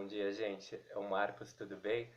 dia, gente. É o Marcos, tudo bem?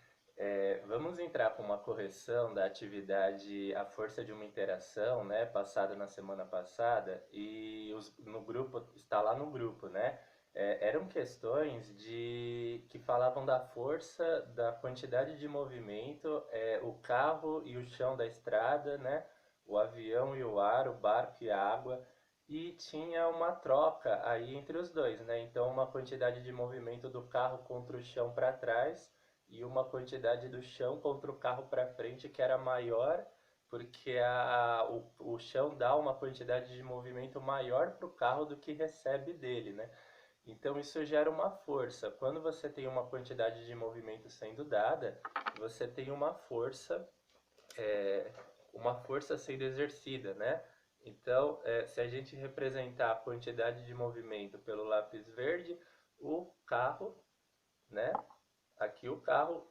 Vamos entrar com uma correção da atividade A Força de uma Interação, né, passada na semana passada, e no grupo, está lá no grupo, né? Eram questões que falavam da força, da quantidade de movimento, o carro e o chão da estrada, né? O avião e o ar, o barco e a água e tinha uma troca aí entre os dois, né? Então, uma quantidade de movimento do carro contra o chão para trás e uma quantidade do chão contra o carro para frente que era maior, porque o chão dá uma quantidade de movimento maior para o carro do que recebe dele, né? Então, isso gera uma força. Quando você tem uma quantidade de movimento sendo dada, você tem é, uma força sendo exercida, né? Então, se a gente representar a quantidade de movimento pelo lápis verde, o carro, né? Aqui o carro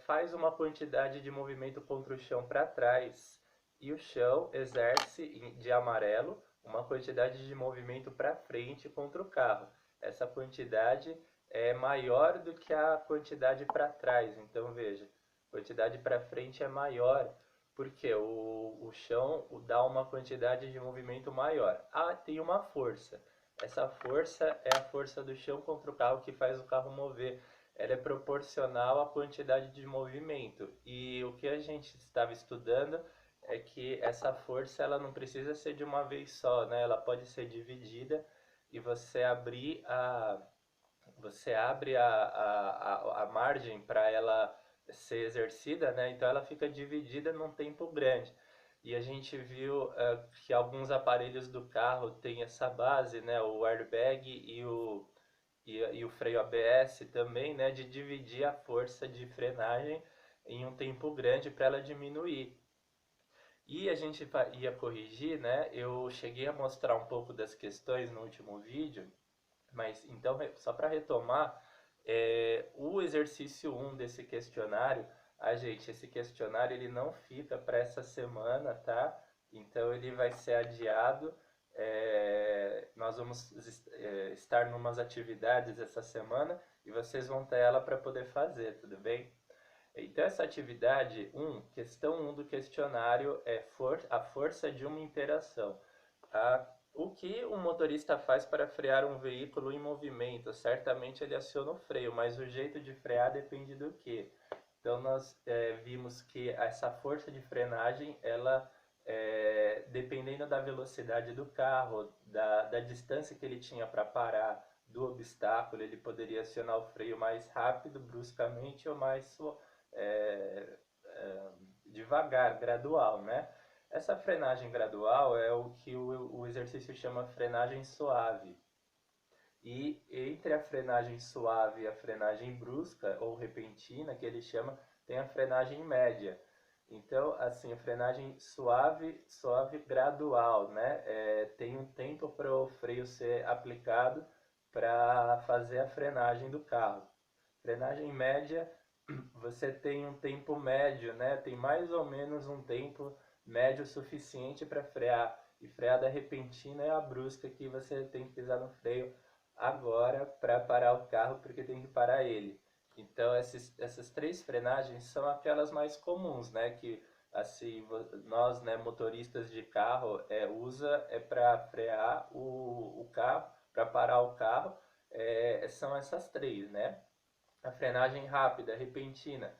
faz uma quantidade de movimento contra o chão para trás e o chão exerce de amarelo uma quantidade de movimento para frente contra o carro. Essa quantidade é maior do que a quantidade para trás. Então veja, a quantidade para frente é maior porque o chão dá uma quantidade de movimento maior. Ah, tem uma força. Essa força é a força do chão contra o carro que faz o carro mover. Ela é proporcional à quantidade de movimento. E o que a gente estava estudando é que essa força ela não precisa ser de uma vez só, né? Ela pode ser dividida e você abre a margem para ela ser exercida, né? Então ela fica dividida num tempo grande. E a gente viu que alguns aparelhos do carro têm essa base, né? O airbag e o freio ABS também, né? De dividir a força de frenagem em um tempo grande para ela diminuir. E a gente ia corrigir, né? Eu cheguei a mostrar um pouco das questões no último vídeo, mas então, só para retomar, o exercício um desse questionário, esse questionário ele não fica para essa semana, tá? Então ele vai ser adiado. Nós vamos estar em umas atividades essa semana e vocês vão ter ela para poder fazer, tudo bem? Então essa atividade questão 1 do questionário é a força de uma interação. O que um motorista faz para frear um veículo em movimento? Certamente ele aciona o freio, mas o jeito de frear depende do quê? Então nós vimos que essa força de frenagem, ela dependendo da velocidade do carro, da distância que ele tinha para parar, do obstáculo, ele poderia acionar o freio mais rápido, bruscamente, ou mais é, é, devagar, gradual, né? Essa frenagem gradual é o que o exercício chama frenagem suave. E entre a frenagem suave e a frenagem brusca ou repentina, que ele chama, tem a frenagem média. Então, assim, a frenagem suave, suave gradual, né? Tem um tempo para o freio ser aplicado para fazer a frenagem do carro. Frenagem média, você tem um tempo médio, né? Tem mais ou menos um tempo médio suficiente para frear. E freada repentina é a brusca que você tem que pisar no freio agora para parar o carro porque tem que parar ele. Então essas três frenagens são aquelas mais comuns, né? Que assim nós, né, motoristas de carro, usa para frear o carro, para parar o carro, são essas três, né? A frenagem rápida, repentina,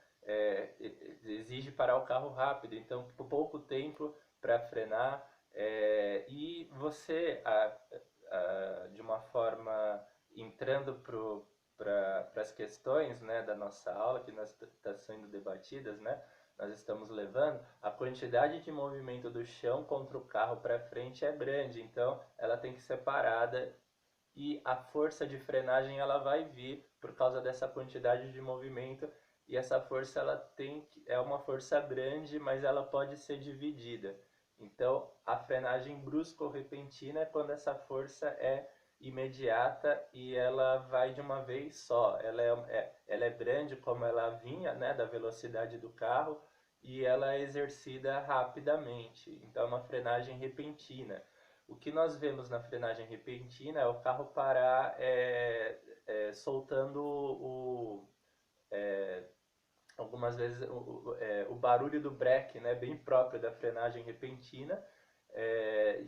exige parar o carro rápido, então por pouco tempo para frenar. E você, de uma forma entrando para as questões, né, da nossa aula que está sendo debatidas, né, nós estamos levando, a quantidade de movimento do chão contra o carro para frente é grande, então ela tem que ser parada e a força de frenagem ela vai vir por causa dessa quantidade de movimento e essa força é uma força grande, mas ela pode ser dividida. Então, a frenagem brusca ou repentina é quando essa força é imediata e ela vai de uma vez só. Ela é grande como ela vinha, né, da velocidade do carro e ela é exercida rapidamente. Então, é uma frenagem repentina. O que nós vemos na frenagem repentina é o carro parar soltando algumas vezes o barulho do breque, né, bem próprio da frenagem repentina,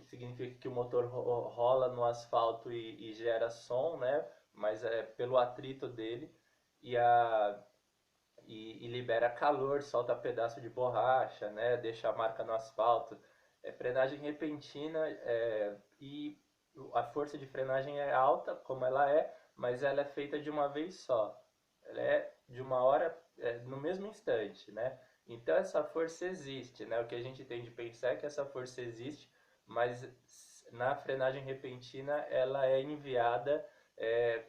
significa que o motor rola no asfalto e gera som, né, mas é pelo atrito dele, e, e libera calor, solta pedaço de borracha, né, deixa a marca no asfalto. É frenagem repentina, e a força de frenagem é alta, como ela é, mas ela é feita de uma vez só. Ela é de uma hora, no mesmo instante, né? Então essa força existe, né? O que a gente tem de pensar é que essa força existe, mas na frenagem repentina ela é enviada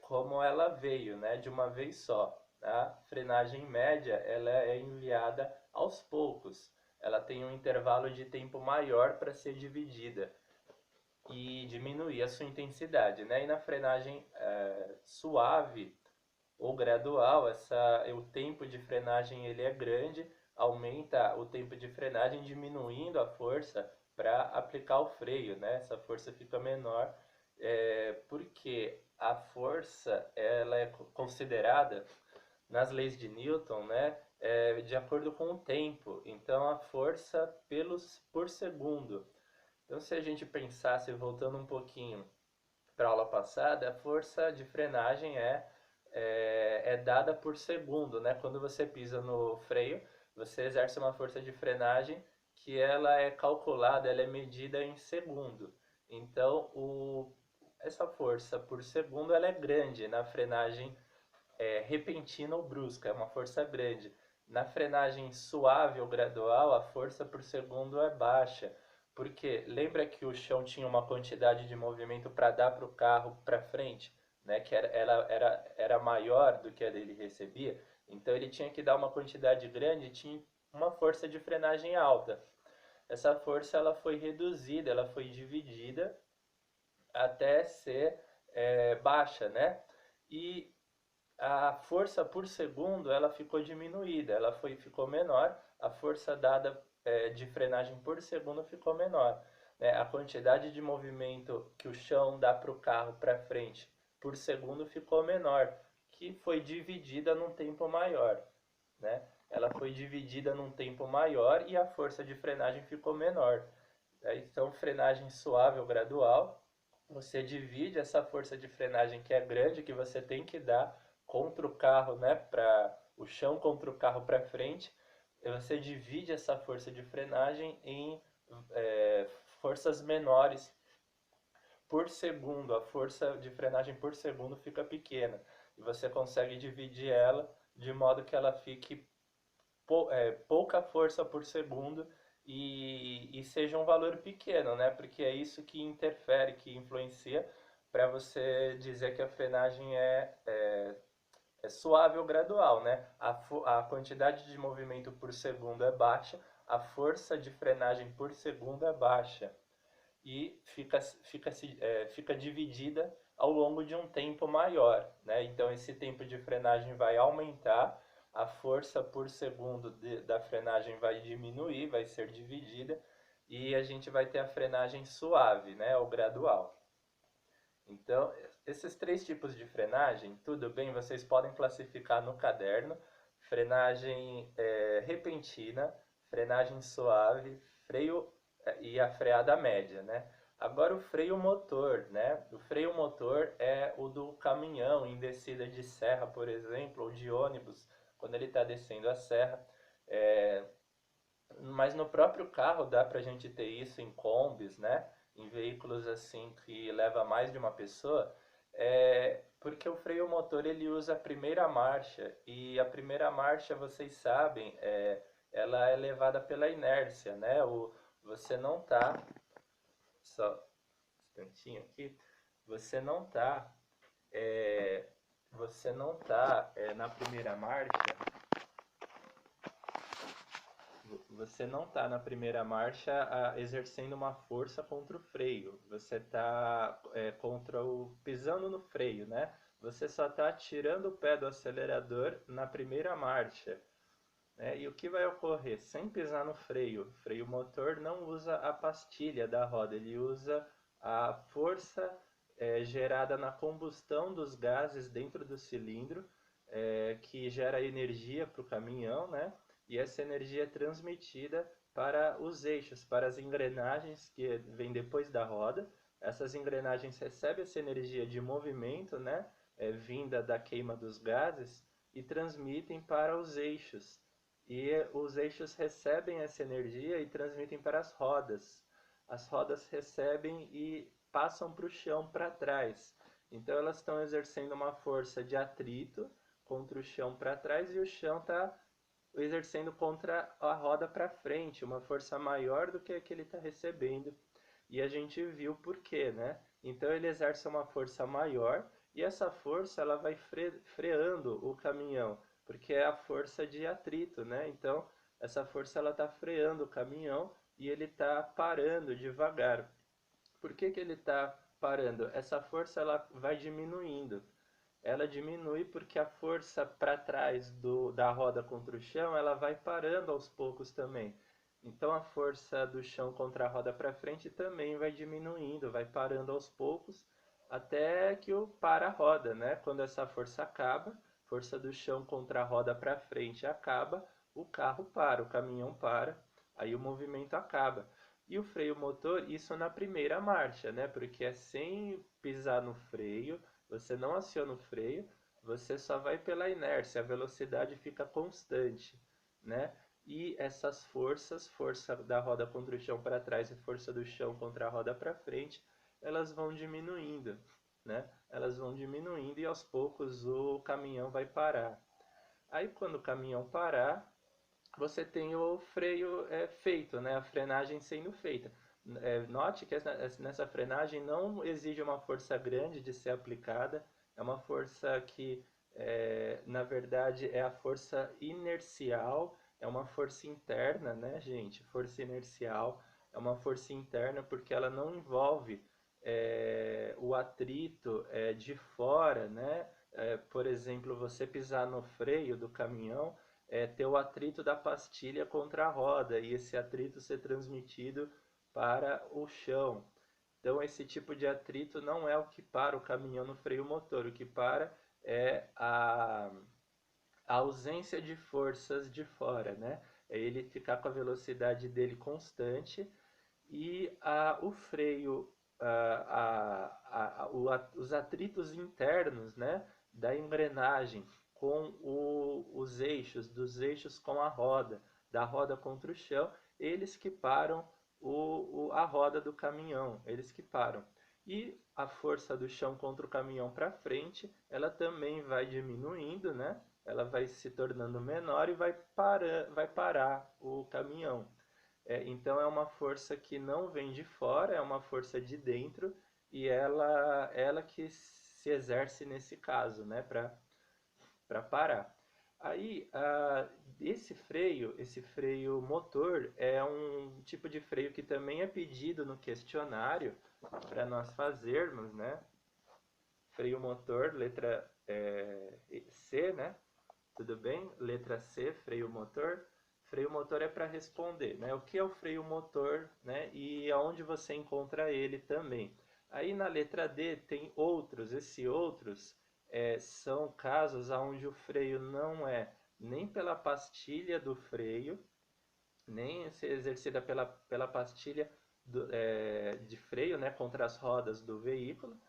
como ela veio, né? De uma vez só. A frenagem média ela é enviada aos poucos. Ela tem um intervalo de tempo maior para ser dividida e diminuir a sua intensidade, né? E na frenagem suave ou gradual, o tempo de frenagem ele é grande, aumenta o tempo de frenagem diminuindo a força para aplicar o freio, né? Essa força fica menor, porque a força ela é considerada nas leis de Newton, né, de acordo com o tempo. Então a força por segundo. Então se a gente pensasse, voltando um pouquinho para a aula passada, a força de frenagem é dada por segundo, né? Quando você pisa no freio, você exerce uma força de frenagem que ela é calculada, ela é medida em segundo. Então, essa força por segundo ela é grande na frenagem repentina ou brusca, é uma força grande. Na frenagem suave ou gradual, a força por segundo é baixa, porque lembra que o chão tinha uma quantidade de movimento para dar para o carro para frente, né? Que era maior do que a dele recebia, então ele tinha que dar uma quantidade grande e tinha uma força de frenagem alta. Essa força ela foi reduzida, ela foi dividida até ser baixa, né? E a força por segundo ela ficou diminuída, ficou menor, a força dada de frenagem por segundo ficou menor. Né? A quantidade de movimento que o chão dá para o carro para frente por segundo ficou menor, que foi dividida num tempo maior. Né? Ela foi dividida num tempo maior e a força de frenagem ficou menor. Então, frenagem suave ou gradual, você divide essa força de frenagem que é grande, que você tem que dar contra o carro, né, para o chão contra o carro para frente, e você divide essa força de frenagem em forças menores por segundo. A força de frenagem por segundo fica pequena e você consegue dividir ela de modo que ela fique pouca força por segundo e seja um valor pequeno, né? Porque é isso que interfere, que influencia para você dizer que a frenagem é suave ou gradual, né? A quantidade de movimento por segundo é baixa, a força de frenagem por segundo é baixa e fica dividida ao longo de um tempo maior, né? Então esse tempo de frenagem vai aumentar, a força por segundo da frenagem vai diminuir, vai ser dividida e a gente vai ter a frenagem suave, né? Ou gradual. Então, esses três tipos de frenagem, tudo bem, vocês podem classificar no caderno: frenagem repentina, frenagem suave, freio e a freada média, né? Agora o freio motor, né? O freio motor é o do caminhão em descida de serra, por exemplo, ou de ônibus, quando ele está descendo a serra. É, mas no próprio carro dá para a gente ter isso em combis, né? Em veículos assim que leva mais de uma pessoa, porque o freio motor ele usa a primeira marcha e a primeira marcha, vocês sabem, ela é levada pela inércia, né? Você não tá, só um instantinho aqui, você não tá, é, você não tá na primeira marcha. Você não está na primeira marcha exercendo uma força contra o freio. Você está pisando no freio, né? Você só está tirando o pé do acelerador na primeira marcha. Né? E o que vai ocorrer? Sem pisar no freio, o freio motor não usa a pastilha da roda, ele usa a força gerada na combustão dos gases dentro do cilindro que gera energia para o caminhão, né? E essa energia é transmitida para os eixos, para as engrenagens que vêm depois da roda. Essas engrenagens recebem essa energia de movimento, né? Vinda da queima dos gases e transmitem para os eixos. E os eixos recebem essa energia e transmitem para as rodas. As rodas recebem e passam para o chão para trás. Então elas estão exercendo uma força de atrito contra o chão para trás e o chão está exercendo contra a roda para frente, uma força maior do que a que ele está recebendo. E a gente viu por quê, né? Então ele exerce uma força maior e essa força ela vai freando o caminhão, porque é a força de atrito, né? Então essa força ela está freando o caminhão e ele está parando devagar. Por que ele está parando? Essa força ela vai diminuindo. Ela diminui porque a força para trás da roda contra o chão ela vai parando aos poucos também. Então a força do chão contra a roda para frente também vai diminuindo, vai parando aos poucos até que o para a roda, né? Quando essa força acaba, força do chão contra a roda para frente acaba, o carro para, o caminhão para, aí o movimento acaba. E o freio motor, isso na primeira marcha, né? Porque é sem pisar no freio, você não aciona o freio, você só vai pela inércia, a velocidade fica constante, né? E essas forças, força da roda contra o chão para trás e força do chão contra a roda para frente, elas vão diminuindo, né? Elas vão diminuindo e aos poucos o caminhão vai parar. Aí quando o caminhão parar, você tem o freio feito, né? A frenagem sendo feita. Note que nessa frenagem não exige uma força grande de ser aplicada, é uma força que, na verdade, é a força inercial, é uma força interna, né, gente? Força inercial é uma força interna porque ela não envolve o atrito de fora, né? Por exemplo, você pisar no freio do caminhão, ter o atrito da pastilha contra a roda e esse atrito ser transmitido para o chão. Então, esse tipo de atrito não é o que para o caminhão no freio motor. O que para é a ausência de forças de fora, né? É ele ficar com a velocidade dele constante e o freio, os atritos internos, né, da engrenagem com os eixos, dos eixos com a roda, da roda contra o chão, eles que param a roda do caminhão, eles que param. E a força do chão contra o caminhão para frente, ela também vai diminuindo, né? Ela vai se tornando menor e vai parar o caminhão. Então é uma força que não vem de fora, é uma força de dentro e ela que se exerce nesse caso, né, para parar. Aí, esse freio motor é um tipo de freio que também é pedido no questionário para nós fazermos, né? Freio motor, letra C, né? Tudo bem? Letra C, freio motor. Freio motor é para responder, né? O que é o freio motor, né? E aonde você encontra ele também. Aí na letra D tem outros. Esses outros são casos onde o freio não é nem pela pastilha do freio, nem ser exercida pela pastilha de freio, né? Contra as rodas do veículo,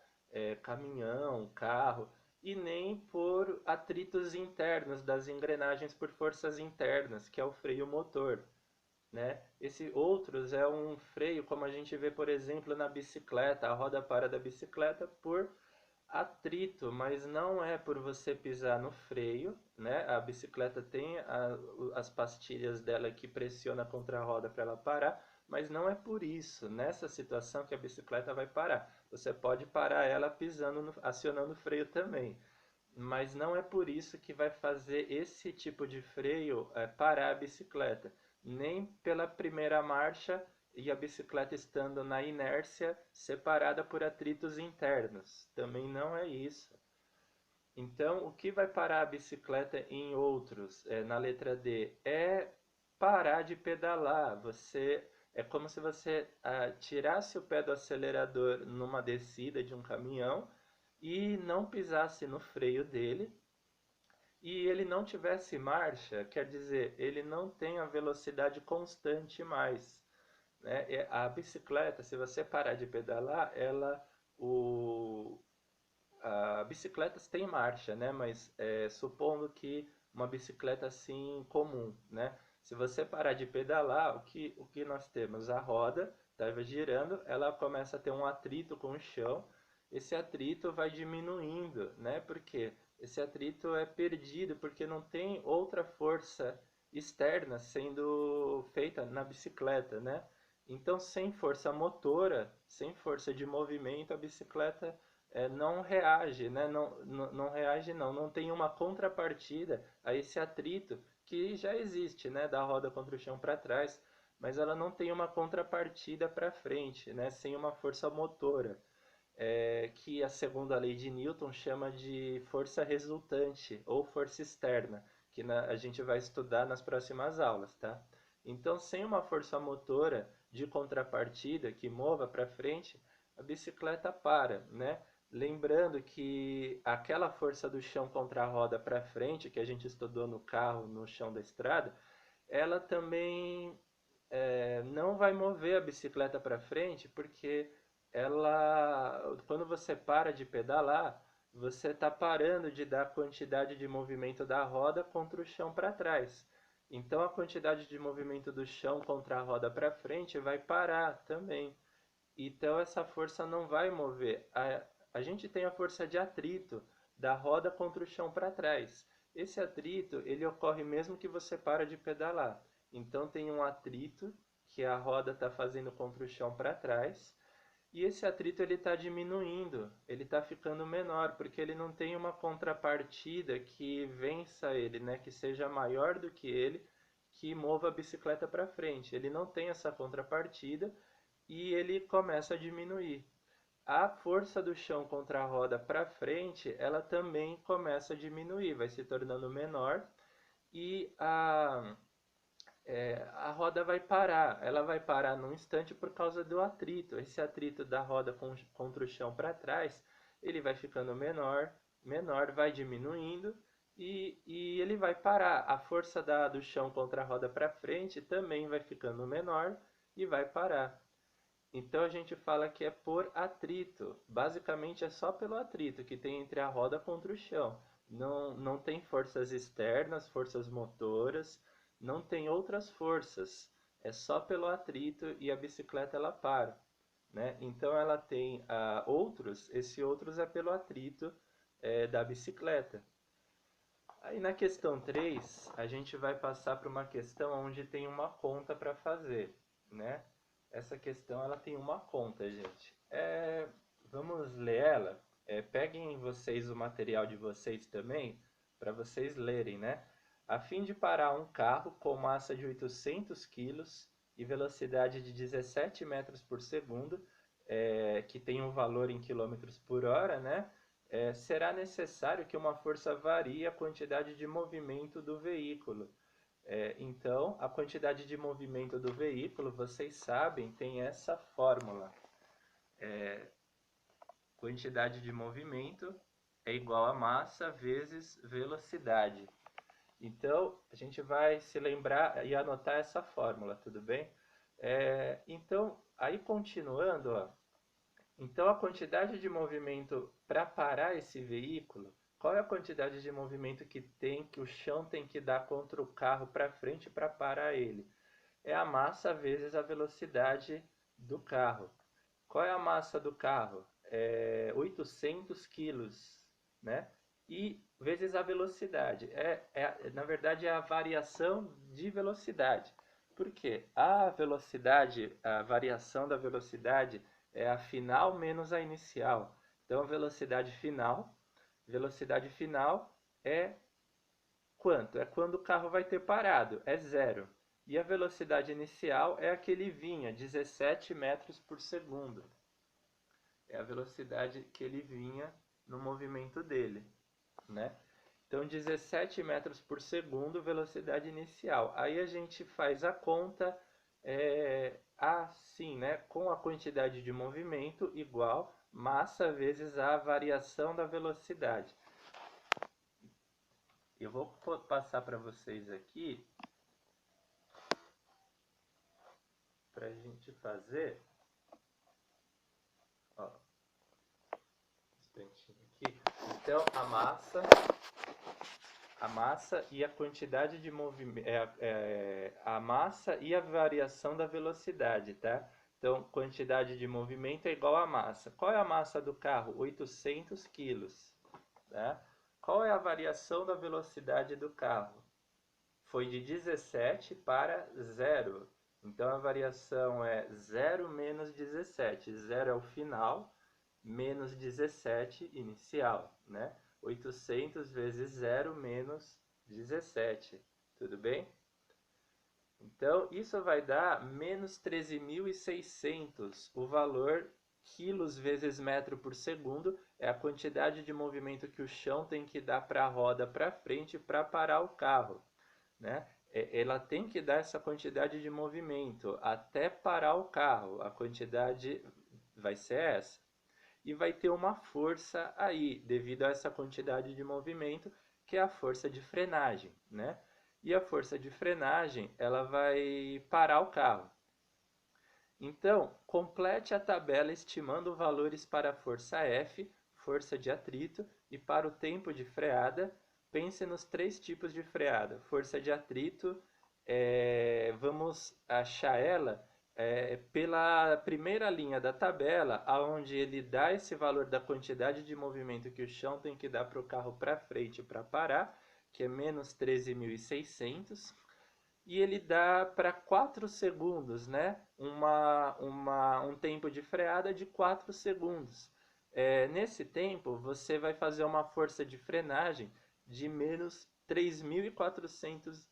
caminhão, carro, e nem por atritos internos das engrenagens por forças internas, que é o freio motor, né? Esse outros é um freio, como a gente vê, por exemplo, na bicicleta, a roda para da bicicleta por atrito, mas não é por você pisar no freio, né? A bicicleta tem as pastilhas dela que pressiona contra a roda para ela parar, mas não é por isso, nessa situação que a bicicleta vai parar. Você pode parar ela pisando, acionando o freio também, mas não é por isso que vai fazer esse tipo de freio parar a bicicleta, nem pela primeira marcha e a bicicleta estando na inércia separada por atritos internos. Também não é isso. Então, o que vai parar a bicicleta em outros, na letra D, é parar de pedalar. É como se você tirasse o pé do acelerador numa descida de um caminhão e não pisasse no freio dele e ele não tivesse marcha, quer dizer, ele não tem a velocidade constante mais, né? A bicicleta, se você parar de pedalar, o, a bicicleta tem marcha, né? Mas supondo que uma bicicleta assim comum, né? Se você parar de pedalar, o que nós temos? A roda estava girando, ela começa a ter um atrito com o chão. Esse atrito vai diminuindo, né? Porque esse atrito é perdido porque não tem outra força externa sendo feita na bicicleta, né? Então, sem força motora, sem força de movimento, a bicicleta não reage, né? Não reage, não tem uma contrapartida a esse atrito que já existe, né? Da roda contra o chão para trás, mas ela não tem uma contrapartida para frente, né? Sem uma força motora, que a segunda lei de Newton chama de força resultante ou força externa, que a gente vai estudar nas próximas aulas, tá? Então, sem uma força motora de contrapartida que mova para frente, a bicicleta para, né? Lembrando que aquela força do chão contra a roda para frente, que a gente estudou no carro, no chão da estrada, ela também não vai mover a bicicleta para frente, porque quando você para de pedalar, você está parando de dar a quantidade de movimento da roda contra o chão para trás. Então a quantidade de movimento do chão contra a roda para frente vai parar também. Então essa força não vai mover. A gente tem a força de atrito da roda contra o chão para trás. Esse atrito ele ocorre mesmo que você para de pedalar. Então tem um atrito que a roda está fazendo contra o chão para trás, e esse atrito ele está diminuindo, ele está ficando menor, porque ele não tem uma contrapartida que vença ele, né? Que seja maior do que ele, que mova a bicicleta para frente. Ele não tem essa contrapartida e ele começa a diminuir. A força do chão contra a roda para frente, ela também começa a diminuir, vai se tornando menor, e a roda vai parar. Ela vai parar num instante por causa do atrito. Esse atrito da roda contra o chão para trás, ele vai ficando menor, menor, vai diminuindo e ele vai parar. A força do chão contra a roda para frente também vai ficando menor e vai parar. Então a gente fala que é por atrito. Basicamente é só pelo atrito que tem entre a roda contra o chão. Não tem forças externas, forças motoras, não tem outras forças. É só pelo atrito e a bicicleta ela para, né? Então ela tem outros, esse outros é pelo atrito da bicicleta. Aí na questão 3 a gente vai passar para uma questão onde tem uma conta para fazer, né? Essa questão ela tem uma conta, gente. Vamos ler ela. Peguem vocês o material de vocês também, para vocês lerem, né? A fim de parar um carro com massa de 800 quilos e velocidade de 17 metros por segundo, que tem um valor em quilômetros por hora, né? Será necessário que uma força varie a quantidade de movimento do veículo. Então, a quantidade de movimento do veículo, vocês sabem, tem essa fórmula. Quantidade de movimento é igual a massa vezes velocidade. Então, a gente vai se lembrar e anotar essa fórmula, tudo bem? Então, aí continuando, ó, então a quantidade de movimento para parar esse veículo, qual é a quantidade de movimento que o chão tem que dar contra o carro para frente para parar ele? É a massa vezes a velocidade do carro. Qual é a massa do carro? 800 quilos, né? E vezes a velocidade. Na verdade, é a variação de velocidade. Por quê? A velocidade, a variação da velocidade é a final menos a inicial. Então, a velocidade final é quanto? É quando o carro vai ter parado, é zero. E a velocidade inicial é a que ele vinha, 17 metros por segundo. É a velocidade que ele vinha no movimento dele, né? Então, 17 metros por segundo, velocidade inicial. Aí a gente faz a conta assim, né? Com a quantidade de movimento igual massa vezes a variação da velocidade. Eu vou passar para vocês aqui para a gente fazer. Ó, um instantinho aqui. Então, a massa e a quantidade de movimento, a massa e a variação da velocidade, tá? Então, quantidade de movimento é igual a massa. Qual é a massa do carro? 800 quilos, tá? Qual é a variação da velocidade do carro? Foi de 17 para 0. Então, a variação é 0 menos 17. 0 é o final, menos 17 inicial, né? 800 vezes 0 menos 17, tudo bem? Então, isso vai dar menos 13.600. O valor quilos vezes metro por segundo é a quantidade de movimento que o chão tem que dar para a roda para frente para parar o carro, né? Ela tem que dar essa quantidade de movimento até parar o carro. A quantidade vai ser essa. E vai ter uma força aí, devido a essa quantidade de movimento, que é a força de frenagem, né? E a força de frenagem, ela vai parar o carro. Então, complete a tabela estimando valores para a força F, força de atrito, e para o tempo de freada. Pense nos 3 tipos de freada. Força de atrito, vamos achar ela pela primeira linha da tabela, onde ele dá esse valor da quantidade de movimento que o chão tem que dar para o carro para frente para parar, que é menos 13.600. E ele dá para 4 segundos, né? Um tempo de freada de 4 segundos. Nesse tempo, você vai fazer uma força de frenagem de menos 3.400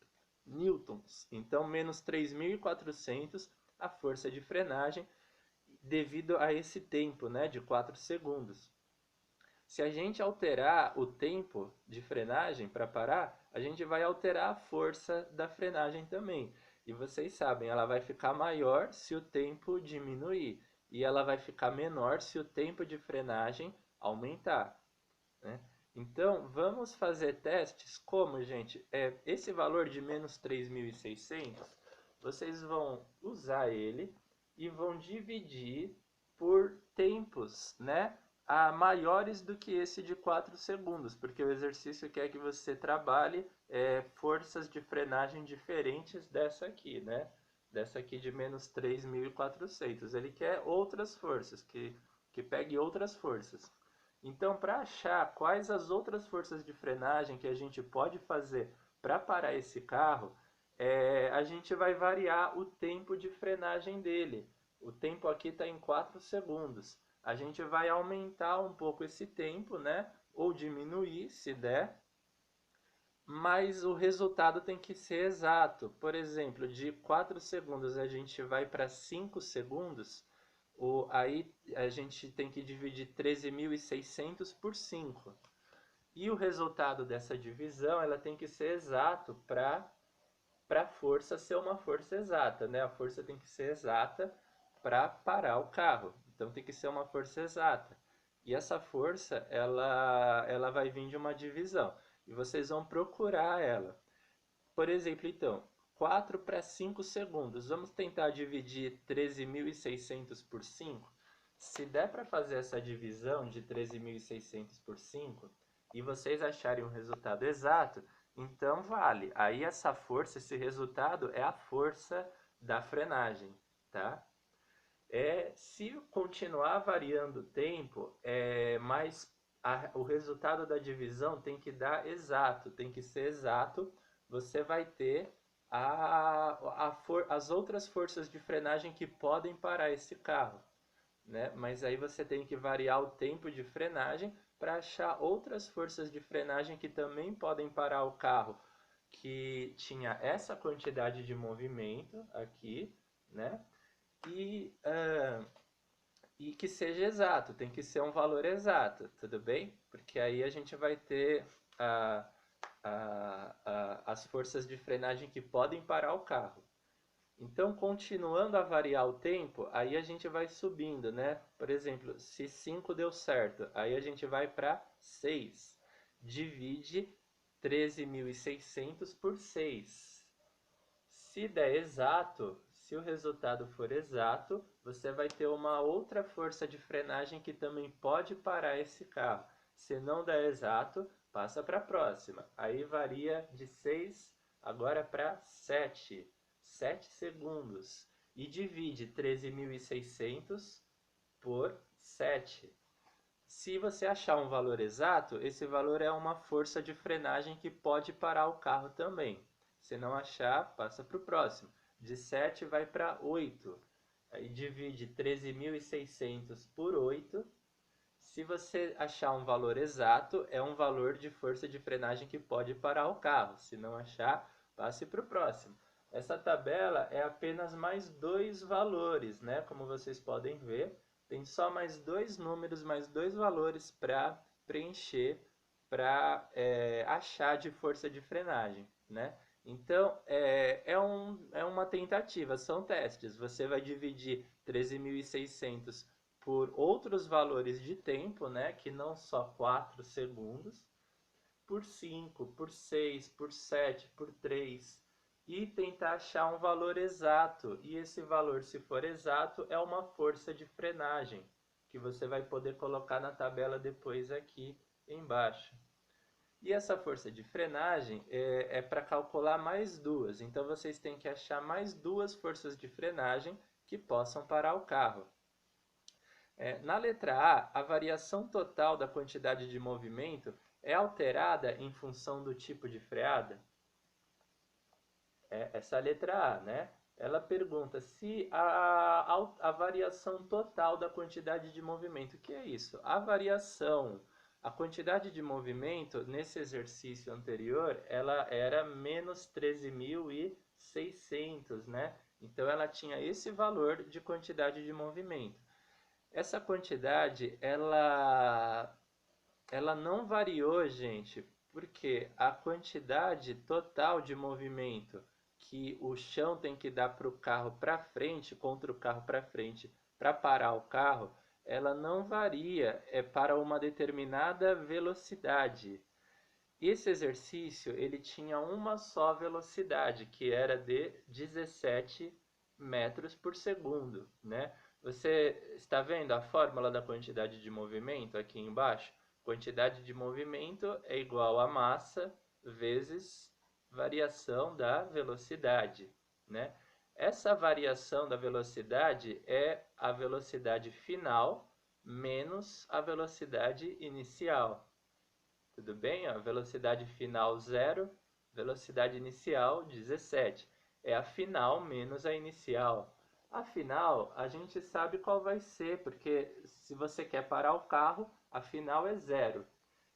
newtons. Então, menos 3.400 a força de frenagem devido a esse tempo, né, de 4 segundos. Se a gente alterar o tempo de frenagem para parar, a gente vai alterar a força da frenagem também. E vocês sabem, ela vai ficar maior se o tempo diminuir. E ela vai ficar menor se o tempo de frenagem aumentar, né? Então, vamos fazer testes como, gente? Esse valor de menos 3.600, vocês vão usar ele e vão dividir por tempos, né? Maiores do que esse de 4 segundos, porque o exercício quer que você trabalhe forças de frenagem diferentes dessa aqui, né? Dessa aqui de menos 3.400. Ele quer outras forças, que pegue outras forças. Então, para achar quais as outras forças de frenagem que a gente pode fazer para parar esse carro, a gente vai variar o tempo de frenagem dele. O tempo aqui está em 4 segundos. A gente vai aumentar um pouco esse tempo, né? Ou diminuir, se der. Mas o resultado tem que ser exato. Por exemplo, de 4 segundos a gente vai para 5 segundos. Aí a gente tem que dividir 13.600 por 5. E o resultado dessa divisão ela tem que ser exato para a força ser uma força exata, né? A força tem que ser exata para parar o carro. Então tem que ser uma força exata. E essa força ela vai vir de uma divisão. E vocês vão procurar ela. Por exemplo, então, 4 para 5 segundos. Vamos tentar dividir 13.600 por 5. Se der para fazer essa divisão de 13.600 por 5 e vocês acharem um resultado exato, então vale. Aí essa força, esse resultado é a força da frenagem, tá? Se continuar variando o tempo, mas o resultado da divisão tem que dar exato, tem que ser exato. Você vai ter as outras forças de frenagem que podem parar esse carro, né? Mas aí você tem que variar o tempo de frenagem para achar outras forças de frenagem que também podem parar o carro, que tinha essa quantidade de movimento aqui, né? E que seja exato, tem que ser um valor exato, tudo bem? Porque aí a gente vai ter as forças de frenagem que podem parar o carro. Então, continuando a variar o tempo, aí a gente vai subindo, né? Por exemplo, se 5 deu certo, aí a gente vai para 6. Divide 13.600 por 6. Se der exato, se o resultado for exato, você vai ter uma outra força de frenagem que também pode parar esse carro. Se não der exato, passa para a próxima. Aí varia de 6 agora para 7 segundos. E divide 13.600 por 7. Se você achar um valor exato, esse valor é uma força de frenagem que pode parar o carro também. Se não achar, passa para o próximo. De 7 vai para 8. Aí divide 13.600 por 8. Se você achar um valor exato, é um valor de força de frenagem que pode parar o carro. Se não achar, passe para o próximo. Essa tabela é apenas mais dois valores, né? Como vocês podem ver, tem só mais dois números, mais dois valores para preencher, para achar de força de frenagem, né? Então, é uma tentativa, são testes. Você vai dividir 13.600 por outros valores de tempo, né, que não só 4 segundos, por 5, por 6, por 7, por 3, e tentar achar um valor exato. E esse valor, se for exato, é uma força de frenagem, que você vai poder colocar na tabela depois aqui embaixo. E essa força de frenagem é para calcular mais duas. Então vocês têm que achar mais duas forças de frenagem que possam parar o carro. Na letra A variação total da quantidade de movimento é alterada em função do tipo de freada? Essa é a letra A, né? Ela pergunta se a variação total da quantidade de movimento. O que é isso? A quantidade de movimento nesse exercício anterior, ela era menos 13.600, né? Então ela tinha esse valor de quantidade de movimento. Essa quantidade, ela não variou, gente, porque a quantidade total de movimento que o chão tem que dar para o carro para frente, contra o carro para frente, para parar o carro, ela não varia, é para uma determinada velocidade. Esse exercício, ele tinha uma só velocidade, que era de 17 metros por segundo, né? Você está vendo a fórmula da quantidade de movimento aqui embaixo? Quantidade de movimento é igual a massa vezes variação da velocidade, né? Essa variação da velocidade é a velocidade final menos a velocidade inicial. Tudo bem? A velocidade final 0, velocidade inicial 17. É a final menos a inicial. A final, a gente sabe qual vai ser, porque se você quer parar o carro, a final é 0.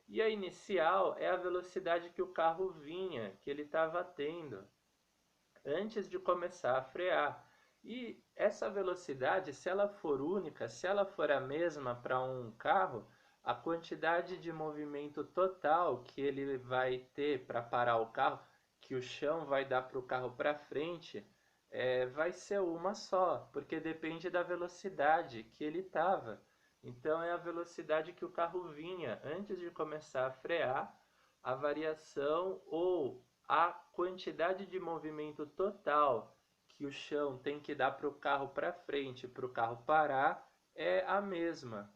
E a inicial é a velocidade que o carro vinha, que ele estava tendo, antes de começar a frear. E essa velocidade, se ela for única, se ela for a mesma para um carro, a quantidade de movimento total que ele vai ter para parar o carro, que o chão vai dar para o carro para frente, vai ser uma só, porque depende da velocidade que ele estava. Então é a velocidade que o carro vinha antes de começar a frear, a variação ou a quantidade de movimento total que o chão tem que dar para o carro para frente, para o carro parar, é a mesma.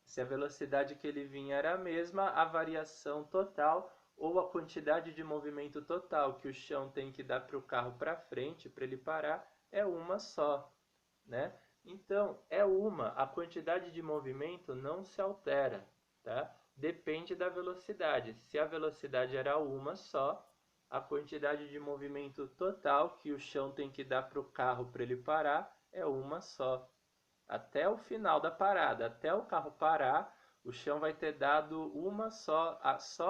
Se a velocidade que ele vinha era a mesma, a variação total ou a quantidade de movimento total que o chão tem que dar para o carro para frente, para ele parar, é uma só, né? Então, a quantidade de movimento não se altera, tá? Depende da velocidade. Se a velocidade era uma só, a quantidade de movimento total que o chão tem que dar para o carro para ele parar é uma só. Até o final da parada, até o carro parar, o chão vai ter dado uma só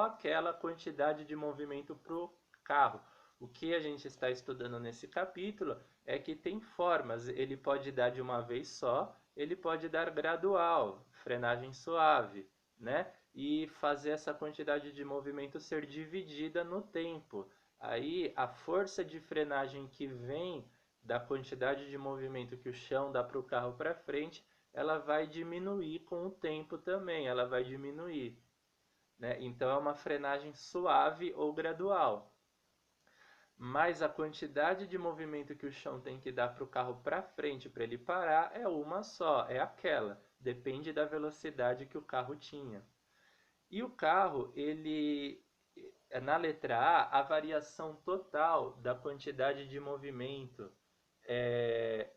aquela quantidade de movimento para o carro. O que a gente está estudando nesse capítulo é que tem formas, ele pode dar de uma vez só, ele pode dar gradual, frenagem suave, né? E fazer essa quantidade de movimento ser dividida no tempo. Aí a força de frenagem que vem da quantidade de movimento que o chão dá para o carro para frente, ela vai diminuir com o tempo também, ela vai diminuir. né? Então é uma frenagem suave ou gradual. Mas a quantidade de movimento que o chão tem que dar para o carro para frente para ele parar é uma só, é aquela. Depende da velocidade que o carro tinha. E o carro, ele, na letra A, a variação total da quantidade de movimento é,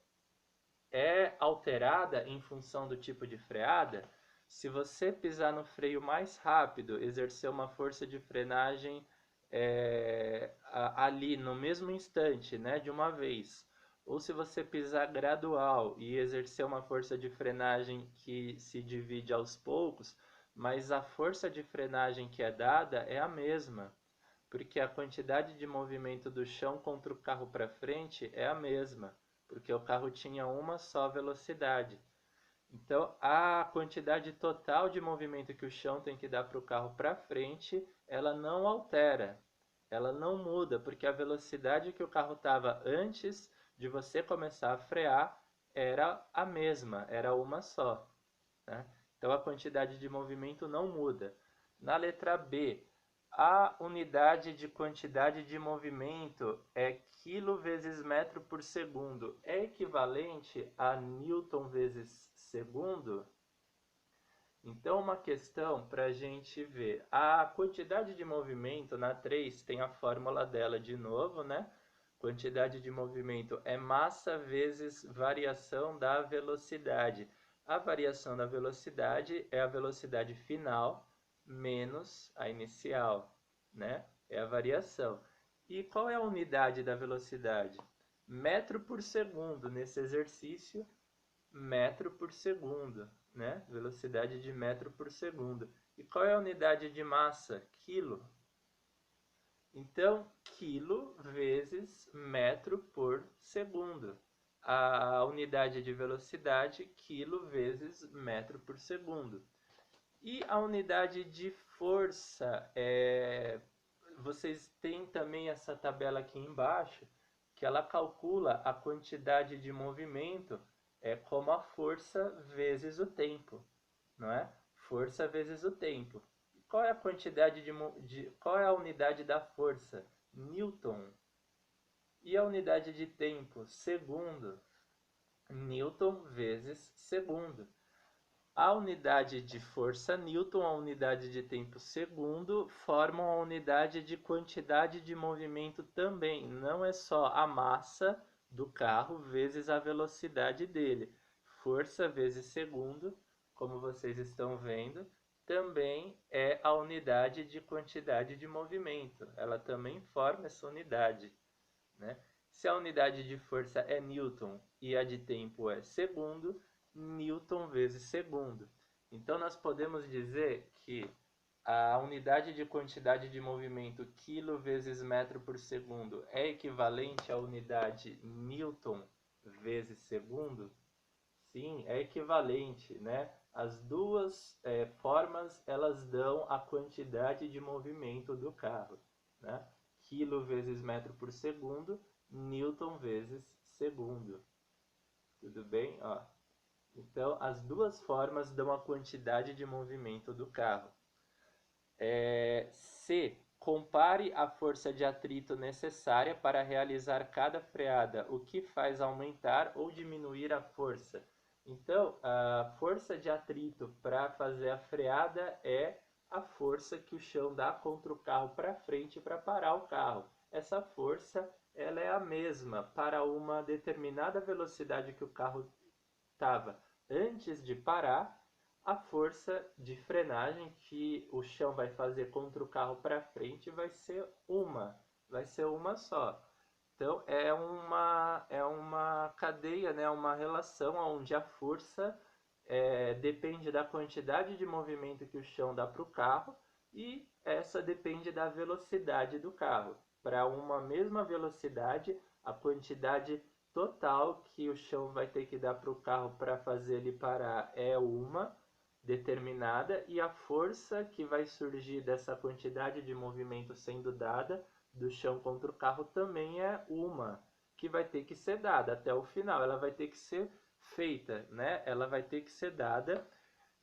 é alterada em função do tipo de freada. Se você pisar no freio mais rápido, exercer uma força de frenagem ali no mesmo instante, né, de uma vez, ou se você pisar gradual e exercer uma força de frenagem que se divide aos poucos, mas a força de frenagem que é dada é a mesma, porque a quantidade de movimento do chão contra o carro para frente é a mesma, porque o carro tinha uma só velocidade. Então, a quantidade total de movimento que o chão tem que dar para o carro para frente, ela não altera, ela não muda, porque a velocidade que o carro estava antes de você começar a frear era a mesma, era uma só, né? Então, a quantidade de movimento não muda. Na letra B, a unidade de quantidade de movimento é quilo vezes metro por segundo. É equivalente a newton vezes segundo? Então, uma questão para a gente ver. A quantidade de movimento na 3 tem a fórmula dela de novo, né? Quantidade de movimento é massa vezes variação da velocidade. A variação da velocidade é a velocidade final menos a inicial, né? É a variação. E qual é a unidade da velocidade? Metro por segundo nesse exercício, metro por segundo, né? Velocidade de metro por segundo. E qual é a unidade de massa? Quilo. Então, quilo vezes metro por segundo. A unidade de velocidade, quilo vezes metro por segundo. E a unidade de força, vocês têm também essa tabela aqui embaixo, que ela calcula a quantidade de movimento como a força vezes o tempo, não é? Força vezes o tempo. Qual é a quantidade qual é a unidade da força? Newton. E a unidade de tempo? Segundo. Newton vezes segundo. A unidade de força Newton, a unidade de tempo segundo, formam a unidade de quantidade de movimento também. Não é só a massa do carro vezes a velocidade dele. Força vezes segundo, como vocês estão vendo, também é a unidade de quantidade de movimento. Ela também forma essa unidade, né? Se a unidade de força é Newton e a de tempo é segundo, Newton vezes segundo. Então, nós podemos dizer que a unidade de quantidade de movimento quilo vezes metro por segundo é equivalente à unidade Newton vezes segundo? Sim, é equivalente, né? As duas formas, elas dão a quantidade de movimento do carro, né? Quilo vezes metro por segundo, Newton vezes segundo. Tudo bem? Ó. Então, as duas formas dão a quantidade de movimento do carro. C. Compare a força de atrito necessária para realizar cada freada, o que faz aumentar ou diminuir a força. Então, a força de atrito para fazer a freada é a força que o chão dá contra o carro para frente para parar o carro. Essa força ela é a mesma para uma determinada velocidade que o carro estava antes de parar, a força de frenagem que o chão vai fazer contra o carro para frente vai ser uma só. Então é uma cadeia, né, uma relação onde a força depende da quantidade de movimento que o chão dá para o carro e essa depende da velocidade do carro. Para uma mesma velocidade, a quantidade total que o chão vai ter que dar para o carro para fazer ele parar é uma determinada e a força que vai surgir dessa quantidade de movimento sendo dada do chão contra o carro também é uma que vai ter que ser dada até o final. Ela vai ter que ser feita, né? Ela vai ter que ser dada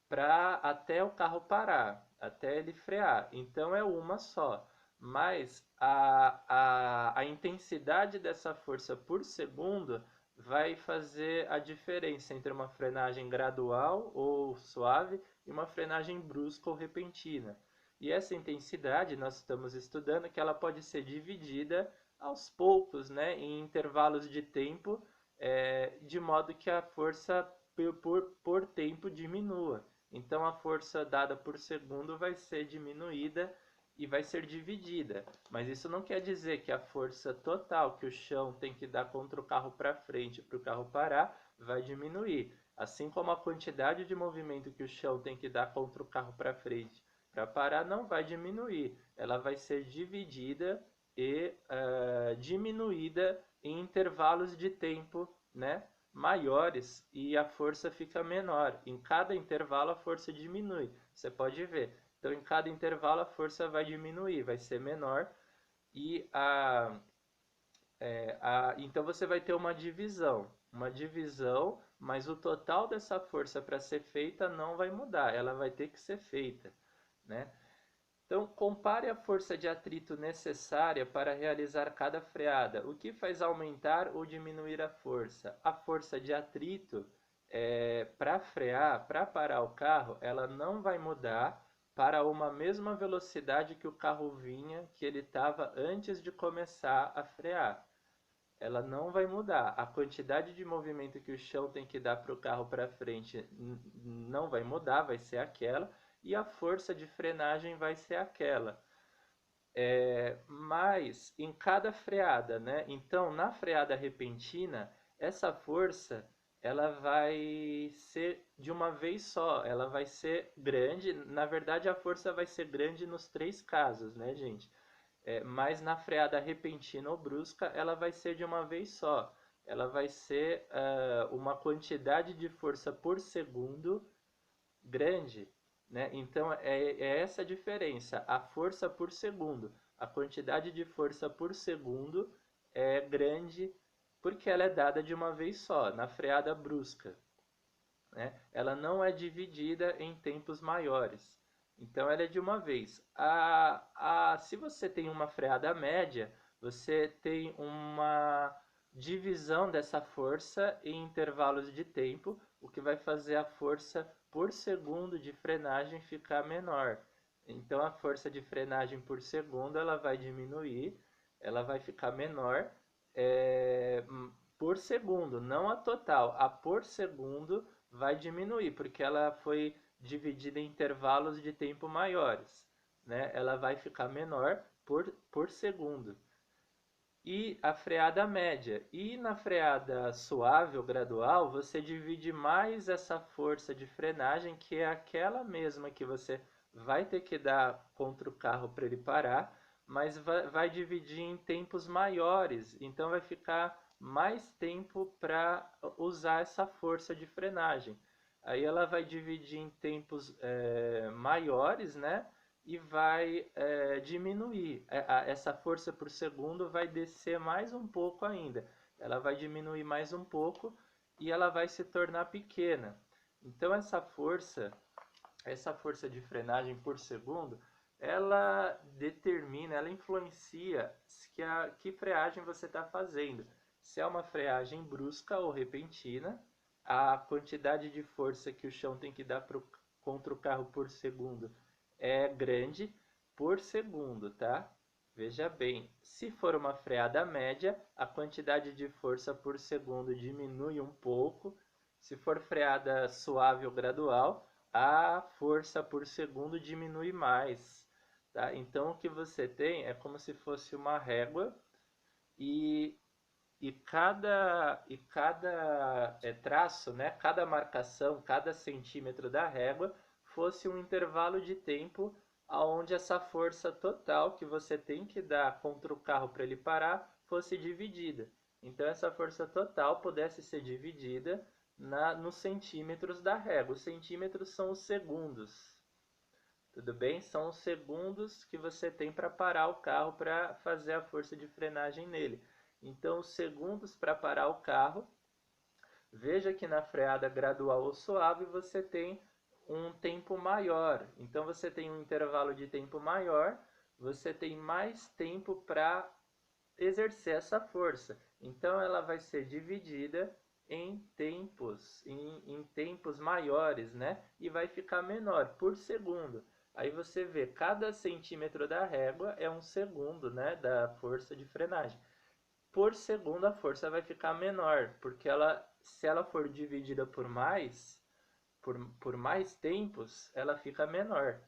para até o carro parar. até ele frear. Então é uma só. Mas a intensidade dessa força por segundo vai fazer a diferença entre uma frenagem gradual ou suave e uma frenagem brusca ou repentina. E essa intensidade, nós estamos estudando que ela pode ser dividida aos poucos, né, em intervalos de tempo, de modo que a força por tempo diminua. Então a força dada por segundo vai ser diminuída e vai ser dividida. Mas isso não quer dizer que a força total que o chão tem que dar contra o carro para frente para o carro parar vai diminuir. Assim como a quantidade de movimento que o chão tem que dar contra o carro para frente para parar não vai diminuir. Ela vai ser dividida e diminuída em intervalos de tempo, né, maiores, e a força fica menor. Em cada intervalo a força diminui. Você pode ver. Então, em cada intervalo a força vai diminuir, vai ser menor. E então você vai ter uma divisão, mas o total dessa força para ser feita não vai mudar, ela vai ter que ser feita, né? Então, compare a força de atrito necessária para realizar cada freada. O que faz aumentar ou diminuir a força? A força de atrito, para frear, para parar o carro, ela não vai mudar para uma mesma velocidade que o carro vinha, que ele estava antes de começar a frear. Ela não vai mudar. A quantidade de movimento que o chão tem que dar para o carro para frente não vai mudar, vai ser aquela, e a força de frenagem vai ser aquela. Mas em cada freada, né? Então, na freada repentina, essa força ela vai ser de uma vez só, ela vai ser grande. Na verdade, a força vai ser grande nos três casos, né, gente? Mas na freada repentina ou brusca, ela vai ser de uma vez só. Ela vai ser uma quantidade de força por segundo grande, né? Então é essa a diferença, a força por segundo. A quantidade de força por segundo é grande porque ela é dada de uma vez só, na freada brusca, né? Ela não é dividida em tempos maiores. Então ela é de uma vez. Se você tem uma freada média, você tem uma divisão dessa força em intervalos de tempo, o que vai fazer a força por segundo de frenagem ficar menor. Então a força de frenagem por segundo ela vai diminuir, ela vai ficar menor por segundo, não a total. A por segundo vai diminuir, porque ela foi dividida em intervalos de tempo maiores, né? Ela vai ficar menor por segundo. E a freada média. E na freada suave ou gradual, você divide mais essa força de frenagem, que é aquela mesma que você vai ter que dar contra o carro para ele parar, mas vai dividir em tempos maiores. Então vai ficar mais tempo para usar essa força de frenagem. Aí ela vai dividir em tempos maiores, né? E vai diminuir. Essa força por segundo vai descer mais um pouco ainda. Ela vai diminuir mais um pouco e ela vai se tornar pequena. Então essa força de frenagem por segundo, ela determina, ela influencia que freagem você está fazendo. Se é uma freagem brusca ou repentina, a quantidade de força que o chão tem que dar contra o carro por segundo é grande por segundo, tá? Veja bem, se for uma freada média, a quantidade de força por segundo diminui um pouco. Se for freada suave ou gradual, a força por segundo diminui mais, tá? Então o que você tem é como se fosse uma régua e cada traço, né, cada marcação, cada centímetro da régua fosse um intervalo de tempo aonde essa força total que você tem que dar contra o carro para ele parar fosse dividida. Então essa força total pudesse ser dividida nos centímetros da régua. Os centímetros são os segundos. Tudo bem? São os segundos que você tem para parar o carro para fazer a força de frenagem nele. Então, os segundos para parar o carro, veja que na freada gradual ou suave você tem um tempo maior. Então você tem um intervalo de tempo maior, você tem mais tempo para exercer essa força. Então ela vai ser dividida em tempos maiores, né? E vai ficar menor por segundo. Aí você vê, cada centímetro da régua é um segundo, né, da força de frenagem. Por segundo a força vai ficar menor, porque se ela for dividida por mais tempos, ela fica menor,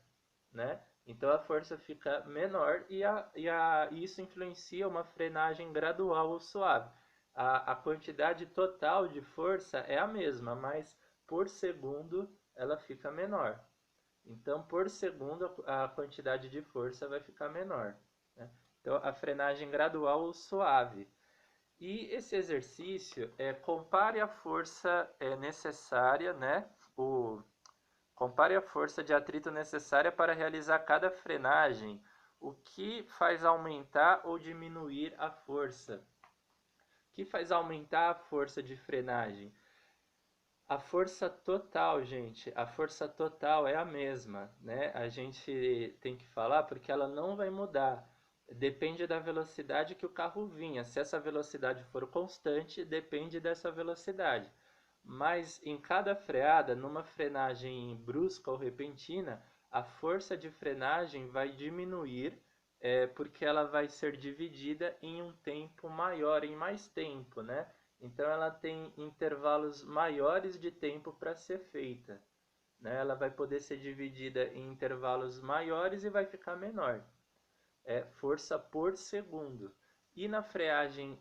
né? Então a força fica menor isso influencia uma frenagem gradual ou suave. A quantidade total de força é a mesma, mas por segundo ela fica menor. Então, por segundo, a quantidade de força vai ficar menor, né? Então, a frenagem gradual ou suave. E esse exercício, compare a força necessária, né? Compare a força de atrito necessária para realizar cada frenagem. O que faz aumentar ou diminuir a força? O que faz aumentar a força de frenagem? A força total, gente, a força total é a mesma, né? A gente tem que falar porque ela não vai mudar. Depende da velocidade que o carro vinha. Se essa velocidade for constante, depende dessa velocidade. Mas em cada freada, numa frenagem brusca ou repentina, a força de frenagem vai diminuir, porque ela vai ser dividida em um tempo maior, em mais tempo, né? Então ela tem intervalos maiores de tempo para ser feita, né? Ela vai poder ser dividida em intervalos maiores e vai ficar menor. Força por segundo. E na freagem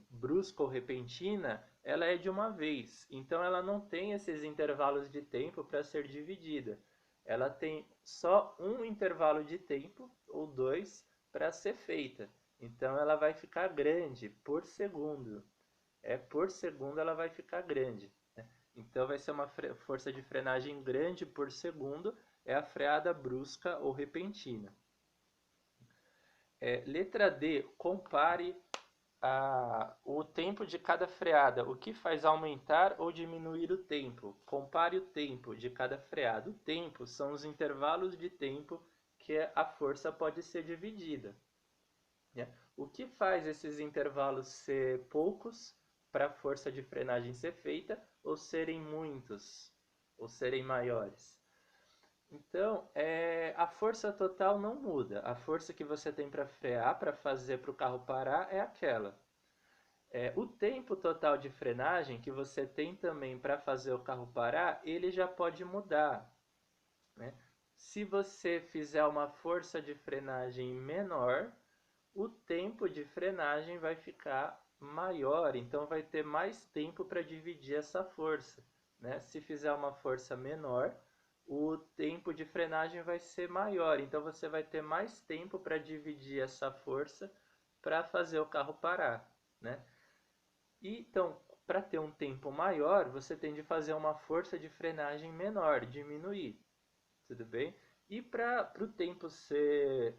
brusca ou repentina, ela é de uma vez. Então ela não tem esses intervalos de tempo para ser dividida. Ela tem só um intervalo de tempo, ou dois, para ser feita. Então ela vai ficar grande por segundo. Por segundo ela vai ficar grande, né? Então vai ser uma força de frenagem grande por segundo, é a freada brusca ou repentina. Letra D, compare o tempo de cada freada. O que faz aumentar ou diminuir o tempo? Compare o tempo de cada freada. O tempo são os intervalos de tempo que a força pode ser dividida, né? O que faz esses intervalos ser poucos para a força de frenagem ser feita ou serem muitos, ou serem maiores? Então, a força total não muda. A força que você tem para frear, para fazer para o carro parar, é aquela. O tempo total de frenagem que você tem também para fazer o carro parar, ele já pode mudar, né? Se você fizer uma força de frenagem menor, o tempo de frenagem vai ficar maior, então vai ter mais tempo para dividir essa força, né? Se fizer uma força menor, o tempo de frenagem vai ser maior, então você vai ter mais tempo para dividir essa força para fazer o carro parar, né? E, então, para ter um tempo maior, você tem de fazer uma força de frenagem menor, diminuir, tudo bem? E para o tempo ser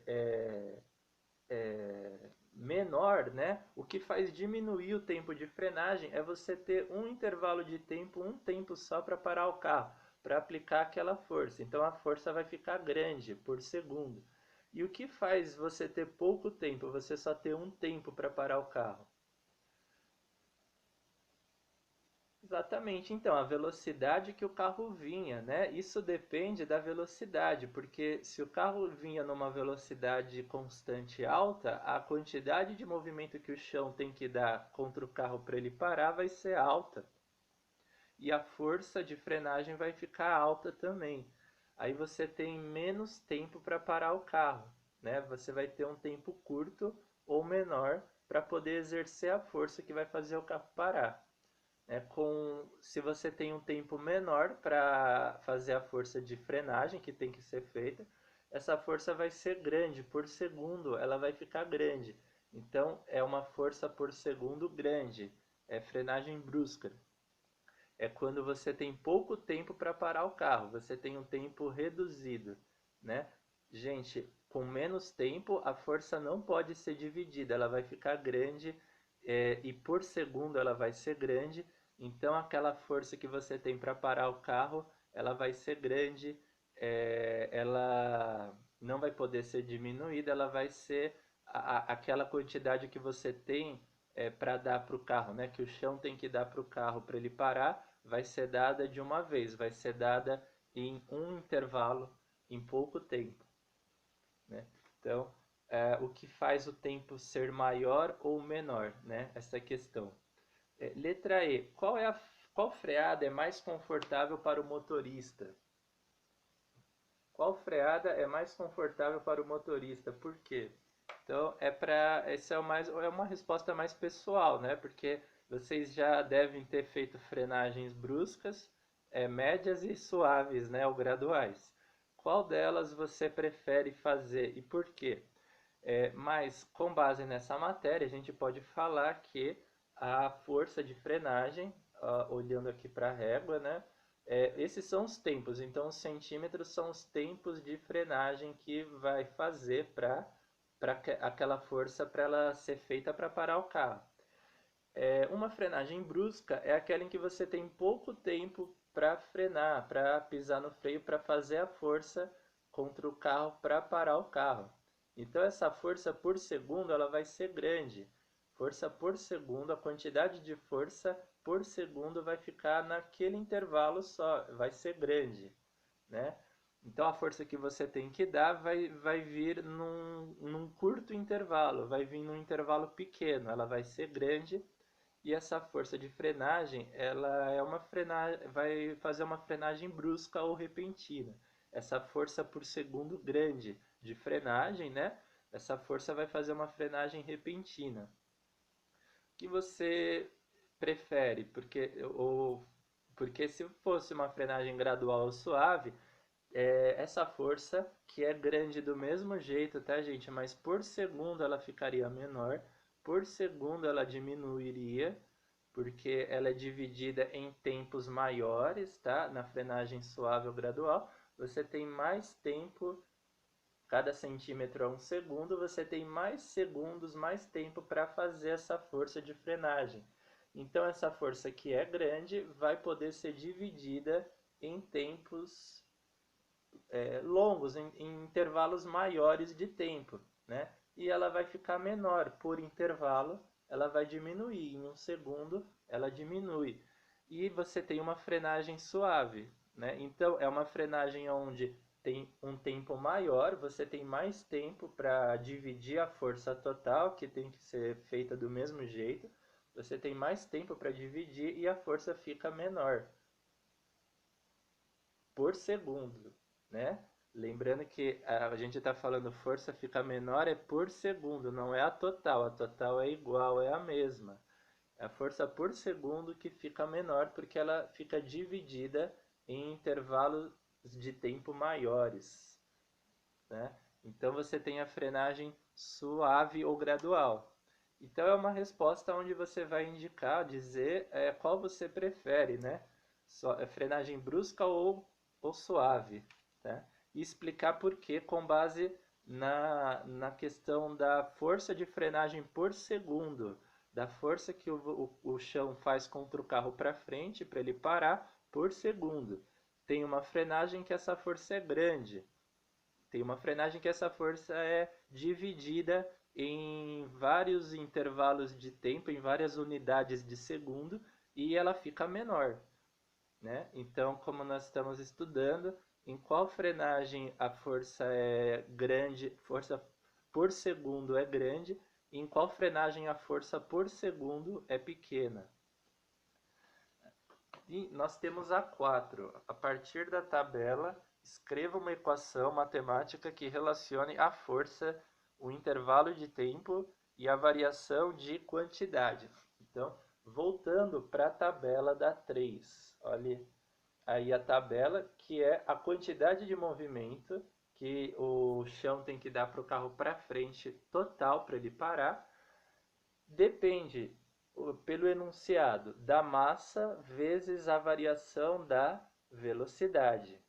menor, né? O que faz diminuir o tempo de frenagem é você ter um intervalo de tempo, um tempo só para parar o carro, para aplicar aquela força. Então a força vai ficar grande por segundo. E o que faz você ter pouco tempo, você só ter um tempo para parar o carro? Exatamente, então, a velocidade que o carro vinha, né? Isso depende da velocidade, porque se o carro vinha numa velocidade constante alta, a quantidade de movimento que o chão tem que dar contra o carro para ele parar vai ser alta. E a força de frenagem vai ficar alta também. Aí você tem menos tempo para parar o carro, né? Você vai ter um tempo curto ou menor para poder exercer a força que vai fazer o carro parar. Se você tem um tempo menor para fazer a força de frenagem que tem que ser feita, essa força vai ser grande, por segundo ela vai ficar grande. Então é uma força por segundo grande, é frenagem brusca. É quando você tem pouco tempo para parar o carro, você tem um tempo reduzido, né? Gente, com menos tempo a força não pode ser dividida, ela vai ficar grande, e por segundo ela vai ser grande, então aquela força que você tem para parar o carro ela vai ser grande, ela não vai poder ser diminuída, ela vai ser aquela quantidade que você tem para dar para o carro, né? Que o chão tem que dar para o carro para ele parar, vai ser dada de uma vez, vai ser dada em um intervalo, em pouco tempo, né? Então, o que faz o tempo ser maior ou menor, né? Essa questão. Letra E. Qual freada é mais confortável para o motorista? Qual freada é mais confortável para o motorista? Por quê? Então, essa é uma resposta mais pessoal, né? Porque vocês já devem ter feito frenagens bruscas, médias e suaves, né? Ou graduais. Qual delas você prefere fazer e por quê? Mas com base nessa matéria, a gente pode falar que a força de frenagem, olhando aqui para a régua, né? Esses são os tempos, então os centímetros são os tempos de frenagem que vai fazer para aquela força para ela ser feita para parar o carro. Uma frenagem brusca é aquela em que você tem pouco tempo para frenar, para pisar no freio, para fazer a força contra o carro para parar o carro. Então essa força por segundo ela vai ser grande. Força por segundo, a quantidade de força por segundo vai ficar naquele intervalo só, vai ser grande, né? Então a força que você tem que dar vai vir num curto intervalo, vai vir num intervalo pequeno, ela vai ser grande e essa força de frenagem, ela é uma frenagem, vai fazer uma frenagem brusca ou repentina. Essa força por segundo grande de frenagem, né? Essa força vai fazer uma frenagem repentina. O que você prefere? Porque se fosse uma frenagem gradual ou suave, essa força, que é grande do mesmo jeito, tá, gente? Mas por segundo ela ficaria menor, por segundo ela diminuiria, porque ela é dividida em tempos maiores, tá? Na frenagem suave ou gradual, você tem mais tempo, cada centímetro é um segundo, você tem mais segundos, mais tempo para fazer essa força de frenagem. Então essa força que é grande vai poder ser dividida em tempos longos, em intervalos maiores de tempo, né? E ela vai ficar menor por intervalo, ela vai diminuir. Em um segundo, ela diminui. E você tem uma frenagem suave, né? Então, é uma frenagem onde tem um tempo maior, você tem mais tempo para dividir a força total, que tem que ser feita do mesmo jeito. Você tem mais tempo para dividir e a força fica menor por segundo, né? Lembrando que a gente está falando força fica menor é por segundo, não é a total. A total é igual, é a mesma. É a força por segundo que fica menor porque ela fica dividida em intervalos de tempo maiores, né? Então você tem a frenagem suave ou gradual. Então é uma resposta onde você vai indicar, dizer qual você prefere, né? Frenagem brusca ou suave, né? E explicar por que com base na questão da força de frenagem por segundo, da força que o chão faz contra o carro para frente, para ele parar, por segundo. Tem uma frenagem que essa força é grande, tem uma frenagem que essa força é dividida em vários intervalos de tempo, em várias unidades de segundo, e ela fica menor, né? Então, como nós estamos estudando, em qual frenagem a força é grande, força por segundo é grande, e em qual frenagem a força por segundo é pequena. E nós temos a 4. A partir da tabela, escreva uma equação matemática que relacione a força, o intervalo de tempo e a variação de quantidade. Então, voltando para a tabela da 3. Olha aí a tabela, que é a quantidade de movimento que o chão tem que dar para o carro para frente total para ele parar. Depende, pelo enunciado, da massa vezes a variação da velocidade.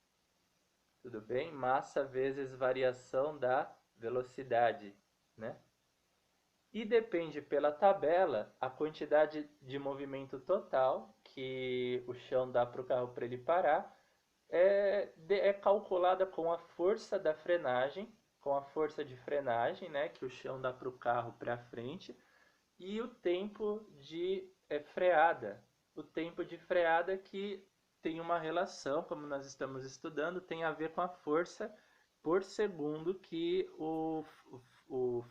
Tudo bem? Massa vezes variação da velocidade, né? E depende pela tabela a quantidade de movimento total que o chão dá para o carro para ele parar, é calculada com a força da frenagem, com a força de frenagem, né, que o chão dá para o carro para frente, e o tempo de freada. O tempo de freada que tem uma relação, como nós estamos estudando, tem a ver com a força por segundo que o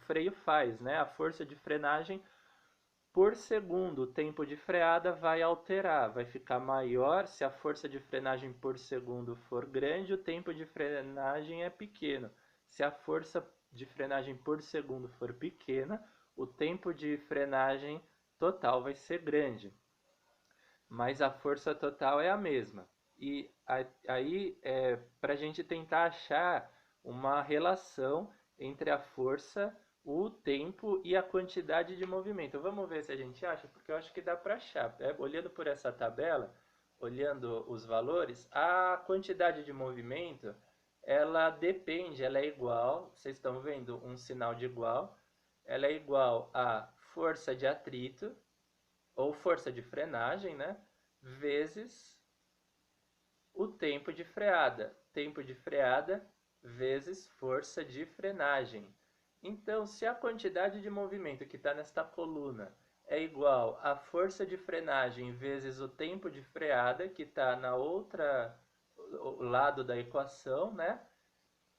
freio faz, né? A força de frenagem por segundo, o tempo de freada vai alterar, vai ficar maior. Se a força de frenagem por segundo for grande, o tempo de frenagem é pequeno. Se a força de frenagem por segundo for pequena, o tempo de frenagem total vai ser grande, mas a força total é a mesma. E aí, para a gente tentar achar uma relação entre a força, o tempo e a quantidade de movimento. Vamos ver se a gente acha, porque eu acho que dá para achar. Olhando por essa tabela, olhando os valores, a quantidade de movimento, ela depende, ela é igual, vocês estão vendo um sinal de igual, ela é igual à força de atrito, ou força de frenagem, né? Vezes o tempo de freada. Tempo de freada vezes força de frenagem. Então, se a quantidade de movimento que está nesta coluna é igual à força de frenagem vezes o tempo de freada, que está na outra lado da equação, né?